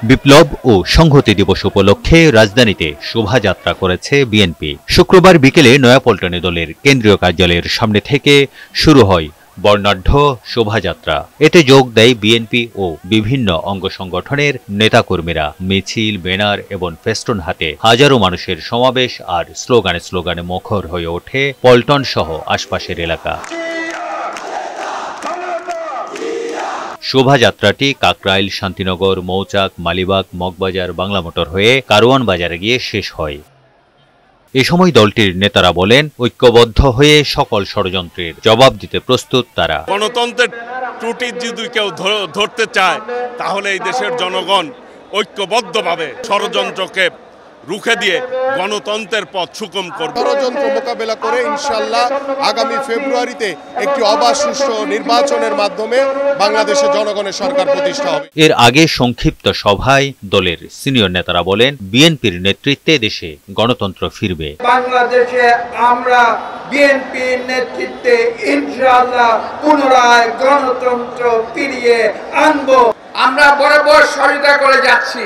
বিপ্লব ও সংহতি দিবস উপলক্ষে রাজধানীতে শোভাযাত্রা করেছে বিএনপি। শুক্রবার বিকেলে নয়াপল্টনে দলের কেন্দ্রীয় কার্যালয়ের সামনে থেকে শুরু হয় বর্ণাঢ্য শোভাযাত্রা। এতে যোগ দেয় বিএনপি ও বিভিন্ন অঙ্গ সংগঠনের নেতাকর্মীরা। মিছিল, ব্যানার এবং ফেস্টুন হাতে হাজারো মানুষের সমাবেশ আর স্লোগানে মুখর হয়ে ওঠে পল্টন সহ আশপাশের এলাকা। শোভাযাত্রাটি কাকরাইল, শান্তিনগর, মৌচাক, মালিবাগ, মগবাজার, বাংলা মোটর হয়ে কারওয়ান বাজারে গিয়ে শেষ হয়। এ সময় দলটির নেতারা বলেন, ঐক্যবদ্ধ হয়ে সকল ষড়যন্ত্রের জবাব দিতে প্রস্তুত তারা। গণতন্ত্রের ত্রুটি যদি কেউ ধরতে চায় তাহলে এই দেশের জনগণ ঐক্যবদ্ধভাবে ষড়যন্ত্রকে রুখে দিয়ে গণতন্ত্রের পথ সুগম করবে। ষড়যন্ত্র মোকাবেলা করে ইনশাআল্লাহ আগামী ফেব্রুয়ারিতে একটি অবাধ সুষ্ঠু নির্বাচনের মাধ্যমে বাংলাদেশের জনগণের সরকার প্রতিষ্ঠা হবে। এর আগে সংক্ষিপ্ত সভায় দলের সিনিয়র নেতারা বলেন, বিএনপির নেতৃত্বে দেশে গণতন্ত্র ফিরবে। বাংলাদেশে আমরা বিএনপির নেতৃত্বে ইনশাআল্লাহ পুনরায় গণতন্ত্র ফিরিয়ে আনব। আমরা বরাবর সহযোগিতা করে যাচ্ছি।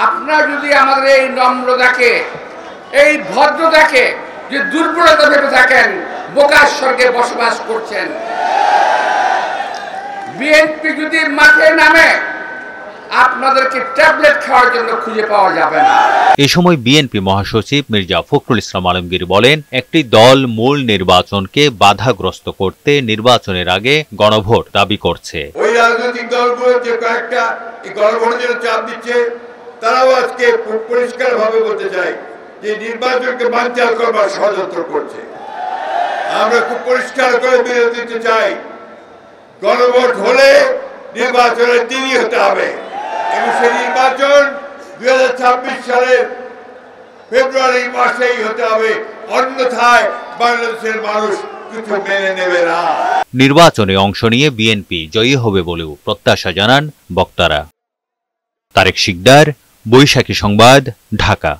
আপনারা যদি আমাদের এই নম্রতাকে, এই ভদ্রতাকে যে দুর্বলতা ভেবে থাকেন, বোকার স্বর্গে বসবাস করছেন। বিএনপি যদি মাঠে নামে আপনাদেরকে ট্যাবলেট খাওয়ার জন্য খুঁজে পাওয়া যাবে না। এ সময় বিএনপি মহাসচিব মির্জা ফখরুল ইসলাম আলমগীর বলেন, একটি দল মূল নির্বাচনকে বাধাগ্রস্ত করতে নির্বাচনের আগে গণভোট দাবি করছে। ওই রাজনৈতিক দলগুলো যে কয়েকটা গণভোটের চাপ দিচ্ছে, তারাও আজকে পরিষ্কারভাবে বলতে চাই যে নির্বাচনকে বানচাল করবার ষড়যন্ত্র করছে। আমরা খুব পরিষ্কার করে বিরোধ দিতে চাই, গণভোট হলে নির্বাচনের দিনই হতে হবে এবং সেই নির্বাচন 2026 সালের ফেব্রুয়ারি মাসেই হতে হবে, অন্যথায় বাংলাদেশের মানুষ কিছু মেনে নেবে না। নির্বাচনে অংশ নিয়ে বিএনপি জয়ী হবে বলেও প্রত্যাশা জানান বক্তারা। তারেক শিকদার, বৈশাখী সংবাদ, ঢাকা।